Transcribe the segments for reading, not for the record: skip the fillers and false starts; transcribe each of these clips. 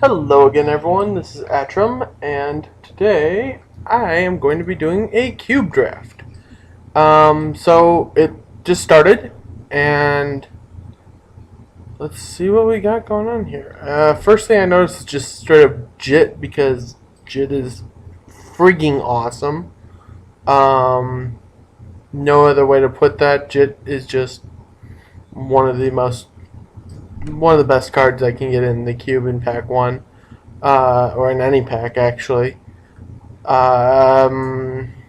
Hello again, everyone. This is Atrum, and today I am going to be doing a cube draft. So it just started, and let's see what we got going on here. First thing I noticed is just straight up JIT because JIT is frigging awesome. Um, no other way to put that. JIT is just one of the most one of the best cards I can get in the cube in pack one, or in any pack actually. Yeah,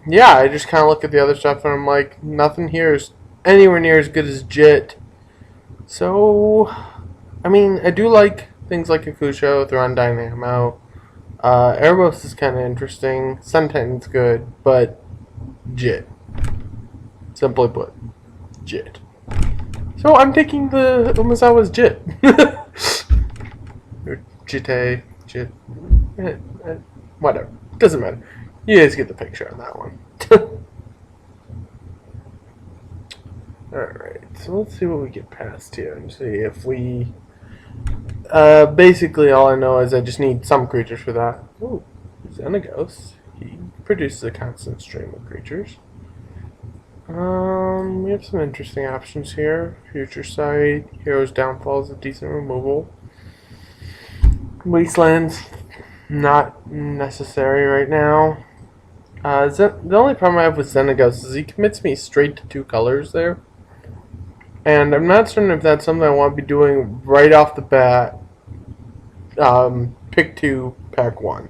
I just kind of look at the other stuff and I'm like, nothing here is anywhere near as good as JIT. So, I mean, I do like things like Akusho, Thron Dynamo. Erebos is kind of interesting. Sun Titan's good, but JIT. Simply put, JIT. So I'm taking the Umezawa's JIT. Or JIT, JIT. Whatever. Doesn't matter. You guys get the picture on that one. Alright, so let's see what we get past here and see if we... basically all I know is I just need some creatures for that. Ooh, Xenagos. He produces a constant stream of creatures. We have some interesting options here. Future Sight, Hero's Downfall is a decent removal. Wastelands, not necessary right now. The only problem I have with Xenagos is he commits me straight to 2 colors there. And I'm not certain if that's something I want to be doing right off the bat. Pick 2, pack 1.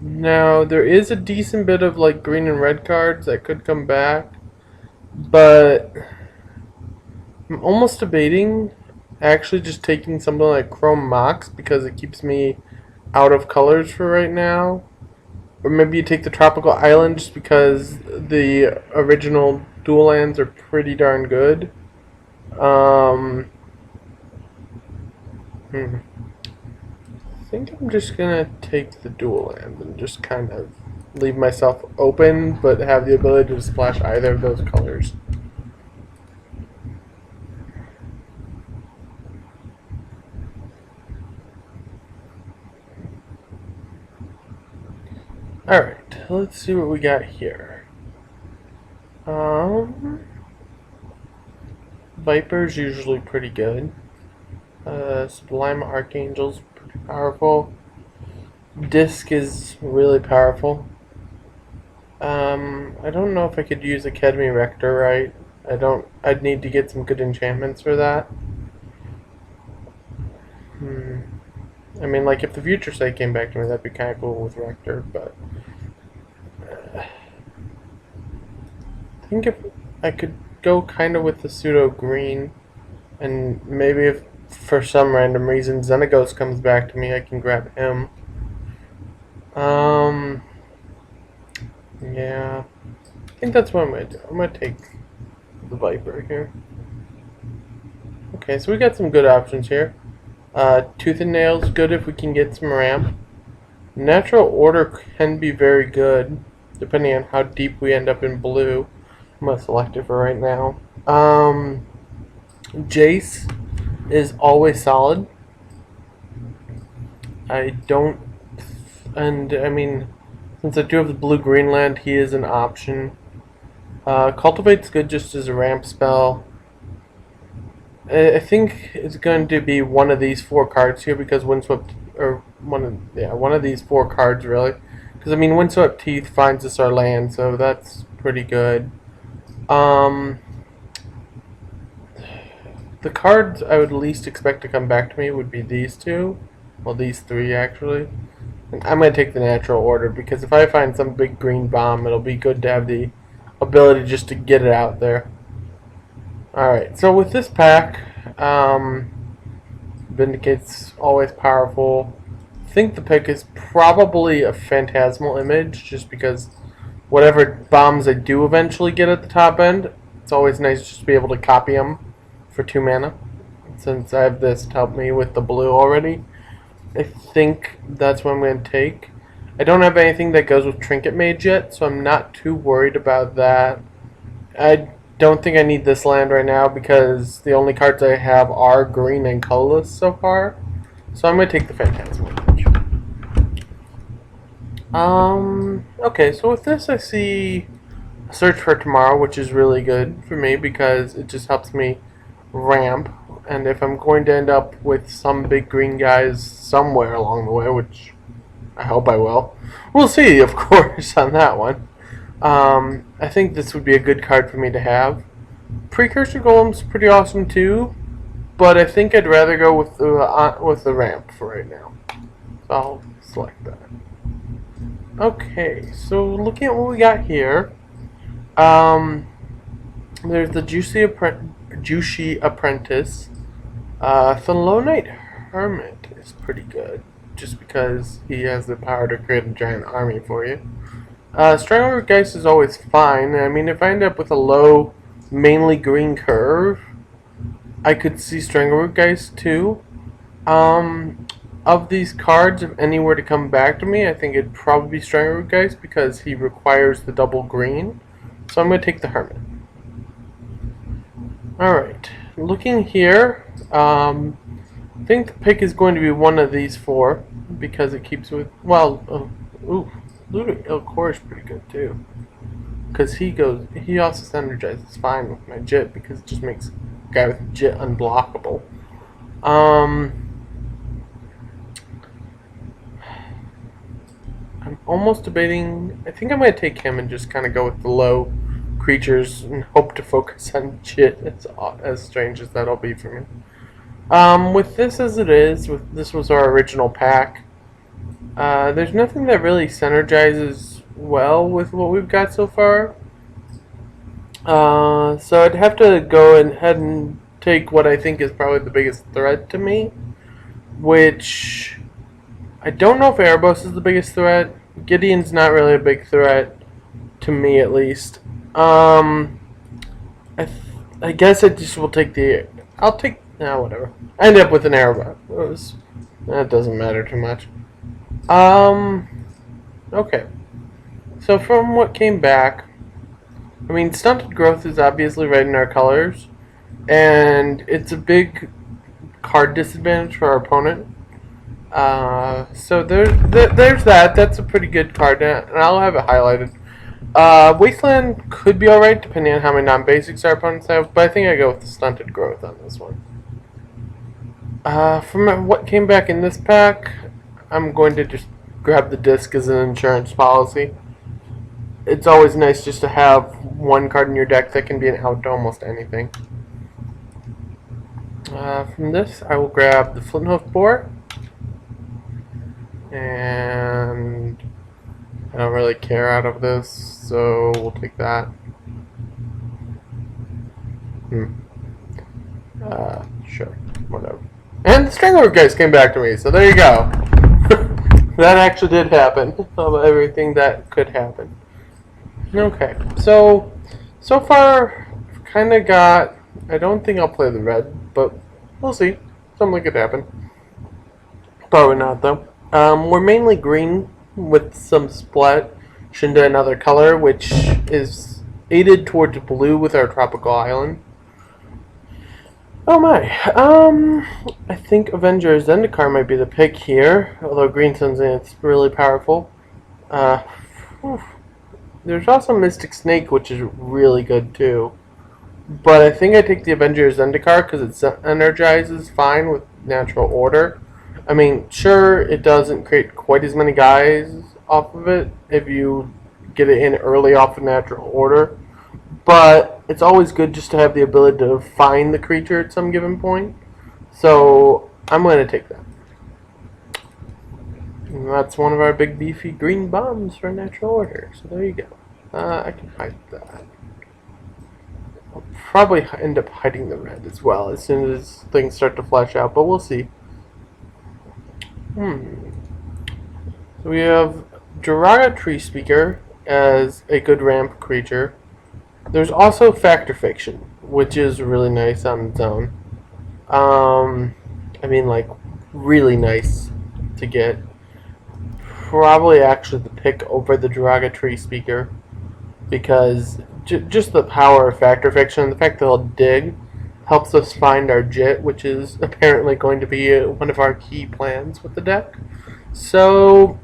Now, there is a decent bit of like green and red cards that could come back. But I'm almost debating actually just taking something like Chrome Mox because it keeps me out of colors for right now. Or maybe you take the Tropical Island just because the original dual lands are pretty darn good. I think I'm just gonna take the dual land and just kind of leave myself open, but have the ability to splash either of those colors. Alright, let's see what we got here. Viper's usually pretty good. Sublime Archangel's pretty powerful. Disc is really powerful. I don't know if I could use Academy Rector right. I'd need to get some good enchantments for that. I mean, like, if the Future Sight came back to me, that'd be kind of cool with Rector, but... I think if I could go kind of with the pseudo green, and maybe if for some random reason Xenagos comes back to me, I can grab him. Yeah, I think that's what I'm gonna do. I'm gonna take the Viper here. Okay, so we got some good options here. Tooth and Nail's good if we can get some ramp. Natural Order can be very good, depending on how deep we end up in blue. I'm going to select it for right now. Jace is always solid. I mean, since I do have the blue-green land, he is an option. Cultivate's good just as a ramp spell. I think it's going to be one of these 4 cards here because Windswept, or one of these 4 cards really. Because I mean, Windswept Teeth finds us our land, so that's pretty good. The cards I would least expect to come back to me would be these 2. Well, these 3 actually. And I'm going to take the Natural Order because if I find some big green bomb, it'll be good to have the ability just to get it out there. Alright, so with this pack, Vindicate's always powerful. I think the pick is probably a Phantasmal Image, just because whatever bombs I do eventually get at the top end, it's always nice just to be able to copy them for 2 mana. Since I have this to help me with the blue already, I think that's what I'm going to take. I don't have anything that goes with Trinket Mage yet, so I'm not too worried about that. I don't think I need this land right now because the only cards I have are green and colorless so far. So I'm going to take the Phantasmal. Okay, so with this I see Search for Tomorrow, which is really good for me because it just helps me ramp. And if I'm going to end up with some big green guys somewhere along the way, which I hope I will, we'll see, of course, on that one. I think this would be a good card for me to have. Precursor Golem's pretty awesome too, but I think I'd rather go with the ramp for right now. So I'll select that. Okay, so looking at what we got here, there's the Juicy Apprentice. Thelonite Hermit is pretty good, just because he has the power to create a giant army for you. Strangleroot Geist is always fine. I mean, if I end up with a low, mainly green curve, I could see Strangleroot Geist too. Of these cards, if any were to come back to me, I think it'd probably be Strangleroot Geist because he requires the double green. So I'm going to take the Hermit. Alright, looking here, I think the pick is going to be one of these four because it keeps with, well, Ludwig Ilkor is pretty good too. Because he also synergizes fine with my Jit because it just makes a guy with Jit unblockable. I'm almost debating, I think I'm going to take him and just kind of go with the low creatures and hope to focus on Jit, as strange as that'll be for me. With this as it is, this was our original pack, there's nothing that really synergizes well with what we've got so far. So I'd have to go ahead and take what I think is probably the biggest threat to me, which I don't know if Erebos is the biggest threat. Gideon's not really a big threat, to me at least. I guess I just will take whatever. I end up with an Erebos. That doesn't matter too much. Okay. So from what came back, I mean, Stunted Growth is obviously right in our colors, and it's a big card disadvantage for our opponent. So there's that. That's a pretty good card, and I'll have it highlighted. Wasteland could be alright, depending on how many non-basics our opponents have, but I think I go with the Stunted Growth on this one. From what came back in this pack, I'm going to just grab the disc as an insurance policy. It's always nice just to have one card in your deck that can be an out to almost anything. From this, I will grab the Flinthoof Boar. And I don't really care out of this, so we'll take that. Sure, whatever. And the Strangleroot Geist came back to me, so there you go. That actually did happen, of everything that could happen. Okay, so far, I've kind of got, I don't think I'll play the red, but we'll see. Something could happen. Probably not, though. We're mainly green with some split into another color, which is aided towards blue with our tropical island. Oh my, I think Avenger Zendikar might be the pick here, although green suns in it's really powerful. There's also Mystic Snake, which is really good too. But I think I take the Avenger Zendikar because it energizes fine with natural order. I mean, sure, it doesn't create quite as many guys off of it if you get it in early off of natural order, but it's always good just to have the ability to find the creature at some given point. So I'm going to take that. And that's one of our big beefy green bombs for natural order. So there you go. I can hide that. I'll probably end up hiding the red as well as soon as things start to flesh out, but we'll see. So we have Joraga Treespeaker as a good ramp creature. There's also Factor Fiction, which is really nice on its own. I mean, like, really nice to get. Probably actually the pick over the Joraga Treespeaker, because just the power of Factor Fiction, the fact that he'll dig, helps us find our JIT, which is apparently going to be one of our key plans with the deck. So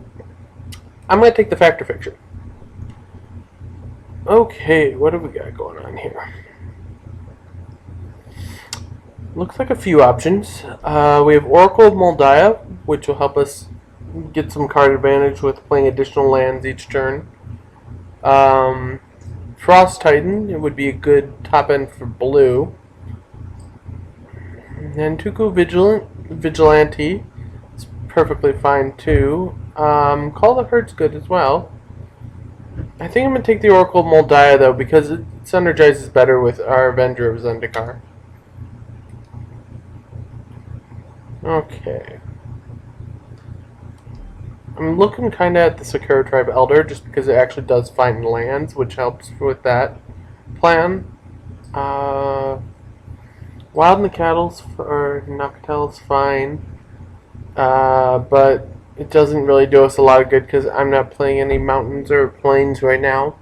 I'm going to take the Fact or Fiction. Okay, what have we got going on here? Looks like a few options. We have Oracle of Moldiah, which will help us get some card advantage with playing additional lands each turn. Frost Titan, it would be a good top end for blue. And Tuku Vigilante, it's perfectly fine too. Call of Hurt's good as well. I think I'm going to take the Oracle of Moldiah though, because it synergizes better with our Avenger of Zendikar. Okay. I'm looking kind of at the Sakura Tribe Elder just because it actually does find lands, which helps with that plan. Wild Nocatl is fine, but it doesn't really do us a lot of good because I'm not playing any mountains or plains right now.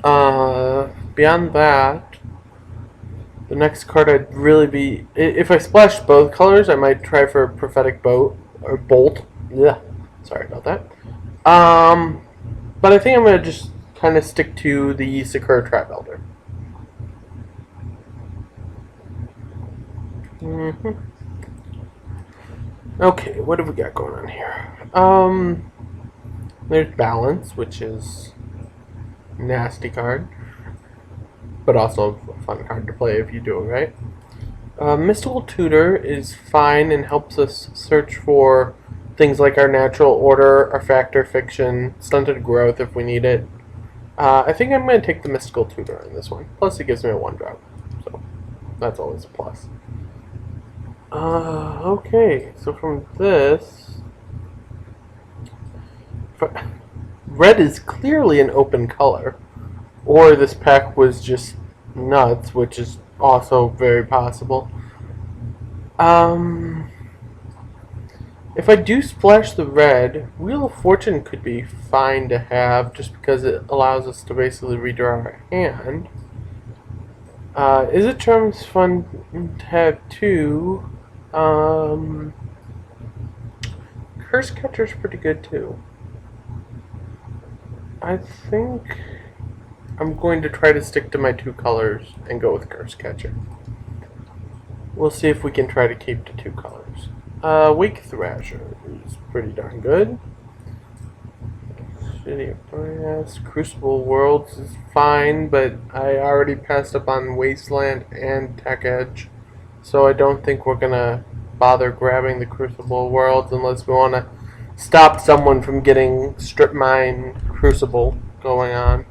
Beyond that, the next card I'd really be... If I splash both colors, I might try for Prophetic Bolt. Yeah, sorry about that. But I think I'm going to just kind of stick to the Sakura Tribe Elder. Okay, what have we got going on here? There's Balance, which is a nasty card, but also a fun card to play if you do it right. Mystical Tutor is fine and helps us search for things like our Natural Order, our Fact or Fiction, Stunted Growth if we need it. I think I'm going to take the Mystical Tutor in this one. Plus it gives me a 1-drop, so that's always a plus. Okay, so from this... Red is clearly an open color. Or this pack was just nuts, which is also very possible. If I do splash the red, Wheel of Fortune could be fine to have just because it allows us to basically redraw our hand. Izzet-Charm's fun to have too. Curse Catcher's pretty good too. I think I'm going to try to stick to my 2 colors and go with Curse Catcher. We'll see if we can try to keep to 2 colors. Wake Thrasher is pretty darn good. Shitty Brass. Crucible Worlds is fine, but I already passed up on Wasteland and Tech Edge, so I don't think we're gonna bother grabbing the Crucible Worlds unless we want to stop someone from getting Strip Mine Crucible going on,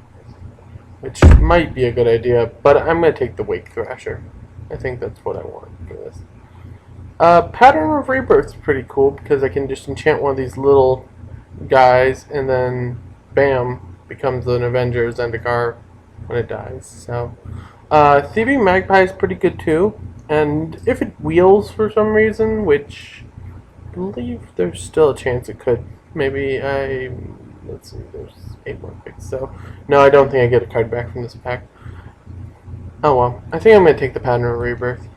which might be a good idea, but I'm going to take the Wake Thrasher. I think that's what I want for this. Pattern of Rebirth is pretty cool because I can just enchant one of these little guys and then bam, becomes an Avenger Zendikar when it dies. So Thieving Magpie is pretty good too, and if it wheels for some reason, which I believe there's still a chance it could. Maybe let's see, there's 8 more picks, so no, I don't think I get a card back from this pack. Oh well, I think I'm going to take the Pattern of Rebirth.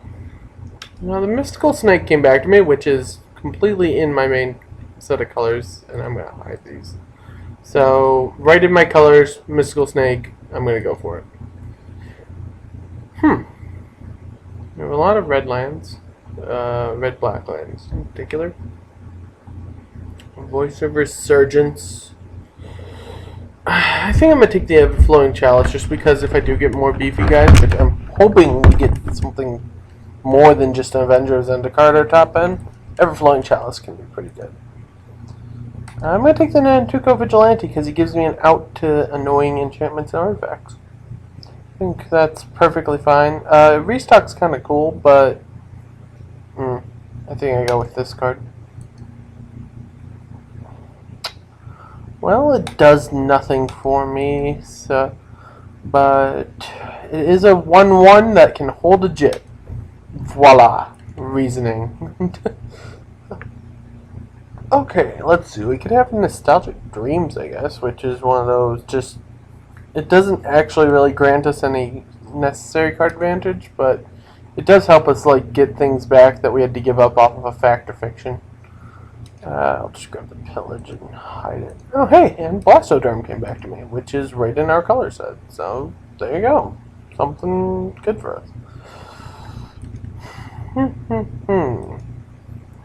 Now the Mystical Snake came back to me, which is completely in my main set of colors, and I'm going to hide these. So, right in my colors, Mystical Snake, I'm going to go for it. We have a lot of red lands, red-black lands in particular. Voice of Resurgence. I think I'm going to take the Everflowing Chalice just because if I do get more beefy guys, which I'm hoping we get something more than just an Avenger Zendikar or top end, Everflowing Chalice can be pretty good. I'm going to take the Nantuko Vigilante because he gives me an out to annoying enchantments and artifacts. I think that's perfectly fine. Restock's kind of cool, but I think I go with this card. Well, it does nothing for me, so, but it is a 1/1 that can hold a JIT. Voila. Reasoning. Okay, let's see. We could have Nostalgic Dreams, I guess, which is one of those just... It doesn't actually really grant us any necessary card advantage, but it does help us like get things back that we had to give up off of a fact or fiction. I'll just grab the pillage and hide it. Oh hey, and Blastoderm came back to me, which is right in our color set. So there you go, something good for us.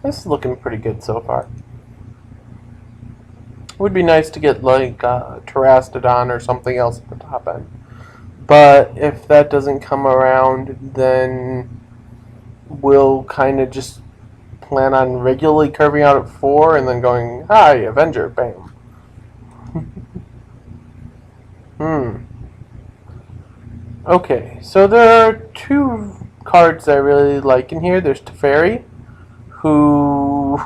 This is looking pretty good so far. It would be nice to get like Terastodon or something else at the top end. But if that doesn't come around, then we'll kind of just plan on regularly curving out at 4 and then going, hi, Avenger, bam. Okay, so there are 2 cards I really like in here. There's Teferi, who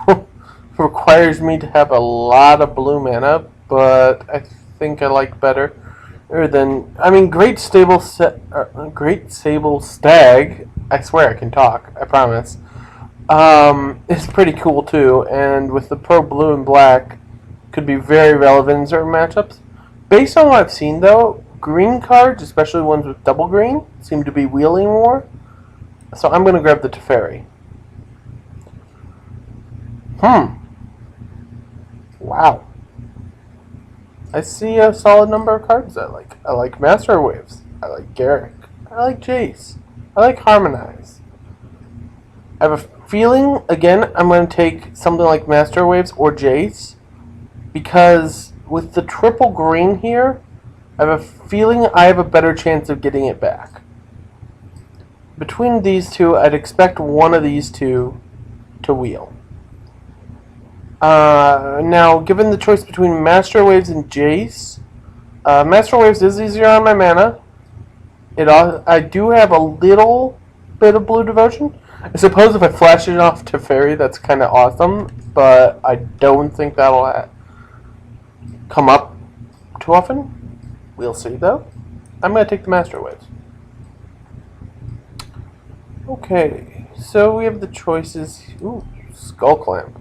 requires me to have a lot of blue mana, but I think I like better. Great Sable Stag. I swear I can talk. I promise. It's pretty cool too, and with the pro blue and black, could be very relevant in certain matchups. Based on what I've seen, though, green cards, especially ones with double green, seem to be wheeling more. So I'm gonna grab the Teferi. Wow. I see a solid number of cards I like. I like Master Waves. I like Garruk. I like Jace. I like Harmonize. I have a feeling, again, I'm going to take something like Master Waves or Jace, because with the triple green here, I have a feeling I have a better chance of getting it back. Between these two, I'd expect one of these two to wheel. Now, given the choice between Master Waves and Jace, Master Waves is easier on my mana. I do have a little bit of Blue Devotion. I suppose if I flash it off to Fairy, that's kind of awesome, but I don't think that'll come up too often. We'll see, though. I'm going to take the Master Waves. Okay, so we have the choices. Ooh, Skull Clamp.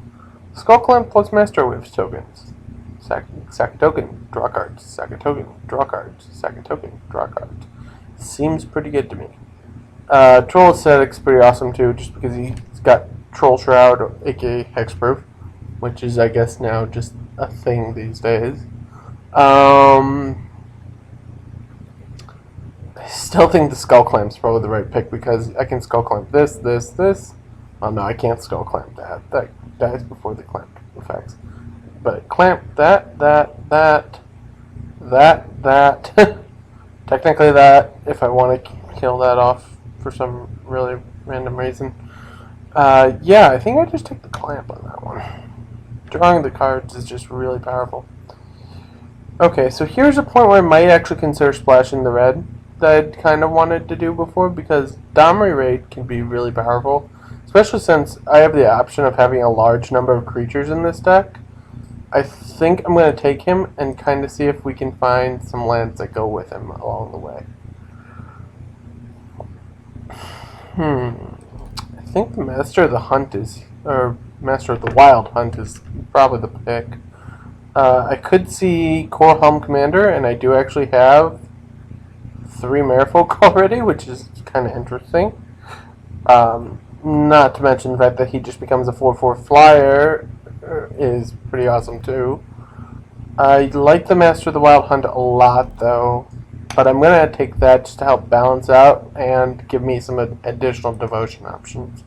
Skull Clamp plus Master Waves tokens. Sack a token, draw cards. Sack a token, draw cards. Sack a token, draw cards. Seems pretty good to me. Troll Aesthetic's pretty awesome too, just because he's got Troll Shroud, aka Hexproof, which is, I guess, now just a thing these days. I still think the Skull Clamp's probably the right pick, because I can Skull Clamp this. Oh no, I can't Skull Clamp that. That dies before the clamp effects. But clamp that. Technically that, if I want to kill that off for some really random reason. Yeah, I think I just take the clamp on that one. Drawing the cards is just really powerful. Okay, so here's a point where I might actually consider splashing the red that I'd kind of wanted to do before, because Domri Raid can be really powerful, especially since I have the option of having a large number of creatures in this deck. I think I'm going to take him and kind of see if we can find some lands that go with him along the way. I think the Master of the Wild Hunt is probably the pick. I could see Core Helm Commander, and I do actually have 3 Merfolk already, which is kind of interesting. Not to mention the fact that he just becomes a 4/4 flyer is pretty awesome too. I like the Master of the Wild Hunt a lot though, but I'm going to take that just to help balance out and give me some additional devotion options.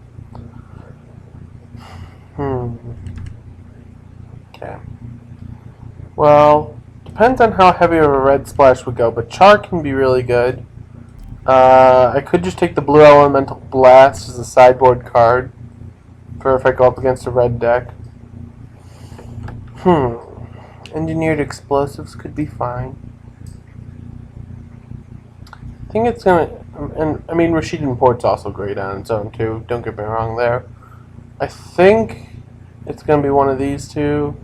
Okay. Well, depends on how heavy of a red splash would go, but Char can be really good. I could just take the Blue Elemental Blast as a sideboard card for if I go up against a red deck. Engineered Explosives could be fine. I think it's gonna, and I mean, Rashidun Port's also great on its own too, don't get me wrong there. I think it's gonna be one of these two.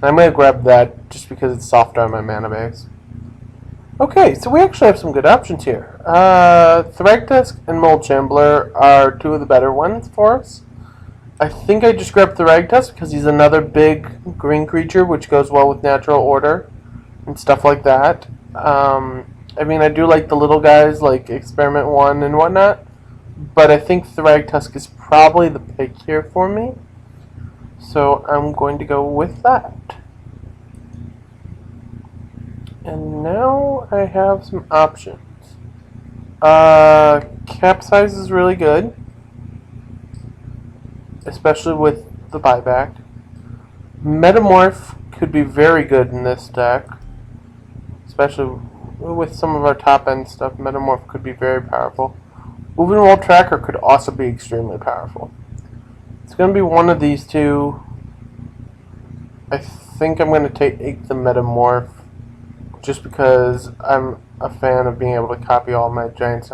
I'm gonna grab that just because it's softer on my mana base. Okay, so we actually have some good options here. Thragtusk and Mold Shambler are 2 of the better ones for us. I think I just grabbed Thragtusk because he's another big green creature, which goes well with Natural Order and stuff like that. I mean, I do like the little guys, like Experiment 1 and whatnot, but I think Thragtusk is probably the pick here for me. So I'm going to go with that. And now I have some options. Capsize is really good, especially with the buyback. Metamorph could be very good in this deck, especially with some of our top end stuff. Metamorph could be very powerful. Ulvenwald Tracker could also be extremely powerful. It's going to be one of these two. I think I'm going to take the Metamorph just because I'm a fan of being able to copy all my giants.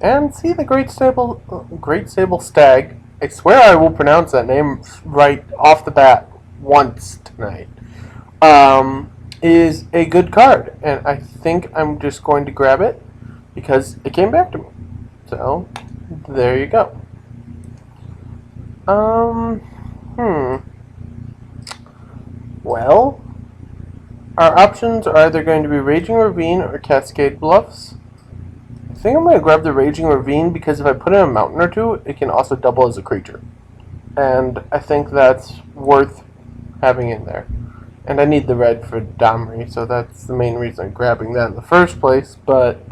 And see the Great Sable Stag. I swear I will pronounce that name right off the bat once tonight. Is a good card, and I think I'm just going to grab it because it came back to me. So there you go. Well, our options are either going to be Raging Ravine or Cascade Bluffs. I think I'm going to grab the Raging Ravine because if I put in a mountain or two, it can also double as a creature. And I think that's worth having in there. And I need the red for Domri, so that's the main reason I'm grabbing that in the first place, but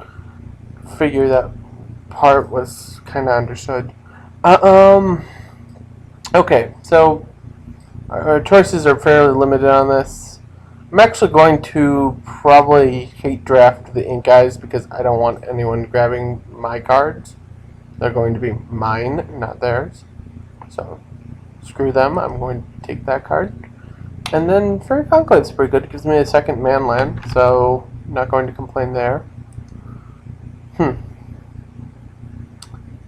figure that part was kind of understood. Okay, so our choices are fairly limited on this. I'm actually going to probably hate draft the Ink Eyes because I don't want anyone grabbing my cards. They're going to be mine, not theirs. So, screw them. I'm going to take that card. And then Fairy Conclave is pretty good. It gives me a second man land, so I'm not going to complain there. Don't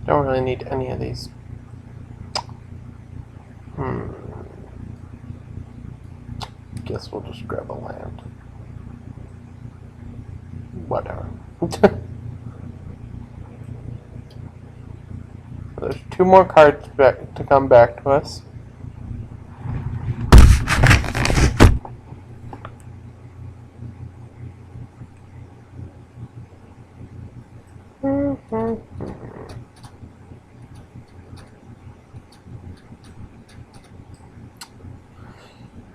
really need any of these. Guess we'll just grab a land. Whatever. There's two more cards to come back to us.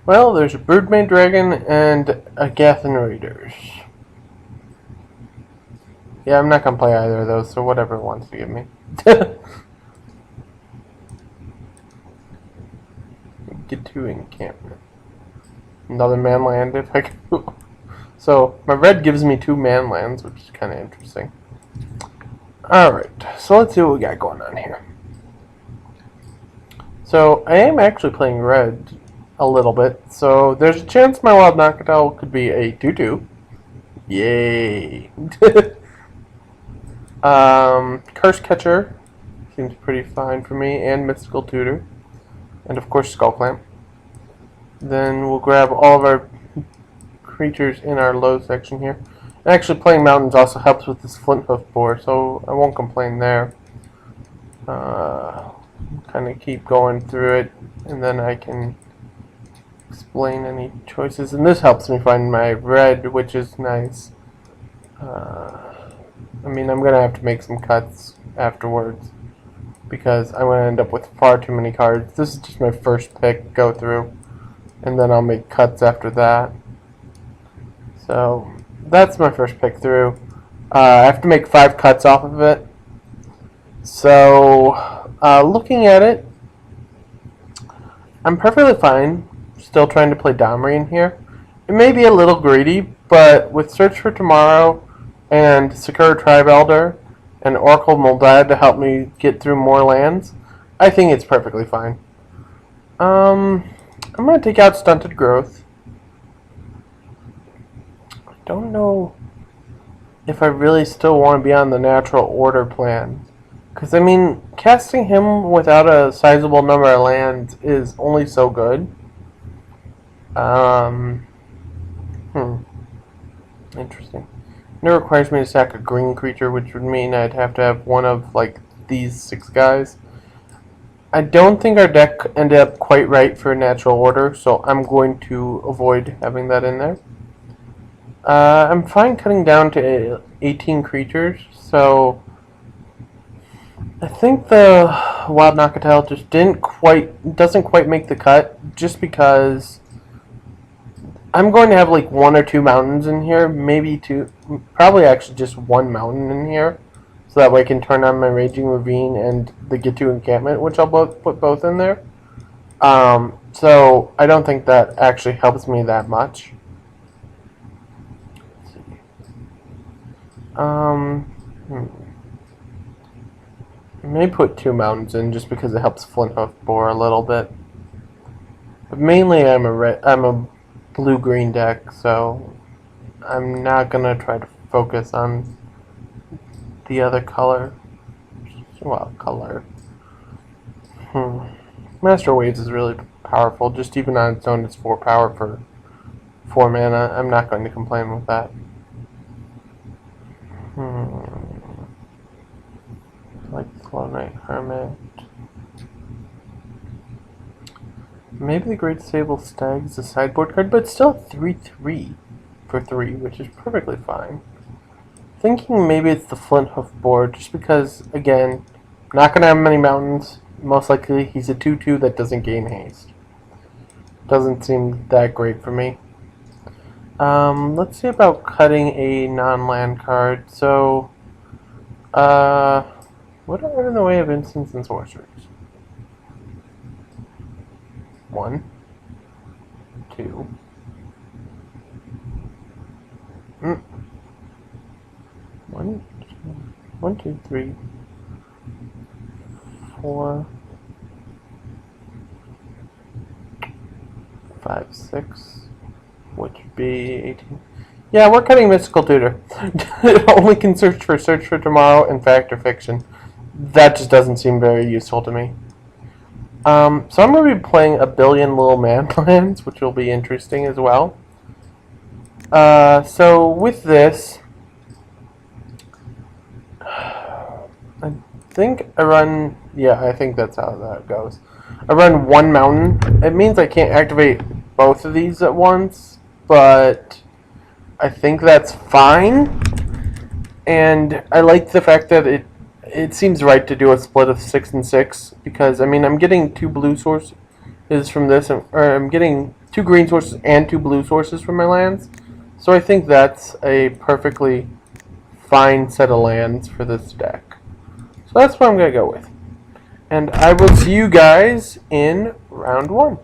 Well, there's a Broodmane Dragon and a Gathen Raiders. Yeah, I'm not going to play either of those, so whatever it wants to give me. Get to encampment. Another man land if I can. So, my red gives me 2 man lands, which is kind of interesting. Alright, so let's see what we got going on here. So, I am actually playing red a little bit, so there's a chance my Wild Noctowl could be a 2/2. Yay! Curse Catcher seems pretty fine for me, and Mystical Tutor, and of course Skull Clamp. Then we'll grab all of our creatures in our low section here. And actually, playing mountains also helps with this Flint Hoof Boar, so I won't complain there. Kind of keep going through it, and then I can explain any choices. And this helps me find my red, which is nice. I mean, I'm going to have to make some cuts afterwards because I'm going to end up with far too many cards. This is just my first pick, go through, and then I'll make cuts after that. So that's my first pick through. I have to make 5 cuts off of it. So looking at it, I'm perfectly fine. Still trying to play Domri in here. It may be a little greedy, but with Search for Tomorrow and Sakura Tribe Elder and Oracle Muldad to help me get through more lands, I think it's perfectly fine. I'm going to take out Stunted Growth. I don't know if I really still want to be on the Natural Order plan. Because, I mean, casting him without a sizable number of lands is only so good. Interesting. It requires me to sack a green creature, which would mean I'd have to have one of, like, these 6 guys. I don't think our deck ended up quite right for Natural Order, so I'm going to avoid having that in there. I'm fine cutting down to 18 creatures, so I think the Wild Nockatel just doesn't quite make the cut, just because I'm going to have like one or two mountains in here, maybe two, probably actually just one mountain in here, so that way I can turn on my Raging Ravine and the Gitu encampment, which I'll put both in there. So I don't think that actually helps me that much. Let's see. I may put two mountains in just because it helps Flinthoof Boar a little bit. But mainly I'm a blue-green deck, so I'm not gonna try to focus on the other color. Well, color. Master Waves is really powerful. Just even on its own, it's 4 power for 4 mana. I'm not going to complain with that. Like Slow Knight Hermit. Maybe the Great Sable Stag is a sideboard card, but it's still 3/3 for 3, which is perfectly fine. Thinking maybe it's the Flinthoof board, just because, again, not going to have many mountains. Most likely he's a 2/2 that doesn't gain haste. Doesn't seem that great for me. Let's see about cutting a non-land card. So, what are in the way of instants and sorceries? 1, 2. 1, 2, 3, 4, 5, 6, which would be 18. Yeah, we're cutting Mystical Tutor. It only can search for Tomorrow and Fact or Fiction. That just doesn't seem very useful to me. So I'm going to be playing a billion little man plans, which will be interesting as well. So with this, I think I run, yeah, I think that's how that goes. I run one mountain. It means I can't activate both of these at once, but I think that's fine. And I like the fact that it seems right to do a split of 6 and 6, because I mean I'm getting 2 blue sources from this, or I'm getting 2 green sources and 2 blue sources from my lands. So I think that's a perfectly fine set of lands for this deck. So that's what I'm going to go with. And I will see you guys in round 1.